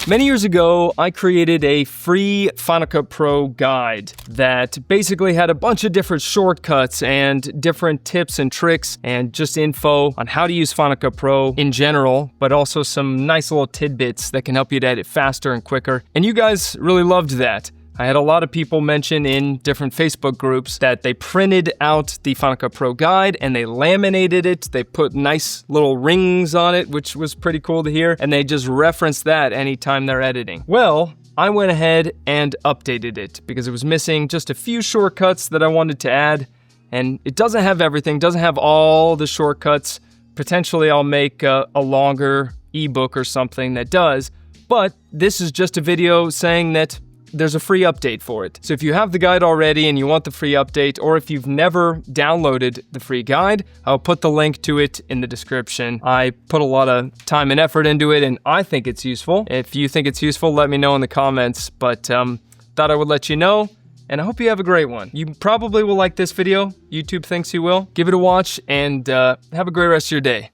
Many years ago, I created a free Final Cut Pro guide that basically had a bunch of different shortcuts and different tips and tricks and just info on how to use Final Cut Pro in general, but also some nice little tidbits that can help you to edit faster and quicker. And you guys really loved that. I had a lot of people mention in different Facebook groups that they printed out the Final Cut Pro guide and they laminated it. They put nice little rings on it, which was pretty cool to hear, and they just reference that anytime they're editing. Well, I went ahead and updated it because it was missing just a few shortcuts that I wanted to add, and it doesn't have everything, doesn't have all the shortcuts. Potentially I'll make a longer ebook or something that does, but this is just a video saying that there's a free update for it. So if you have the guide already and you want the free update, or if you've never downloaded the free guide, I'll put the link to it in the description. I put a lot of time and effort into it, and I think it's useful. If you think it's useful, let me know in the comments, but thought I would let you know, and I hope you have a great one. You probably will like this video. YouTube thinks you will. Give it a watch, and have a great rest of your day.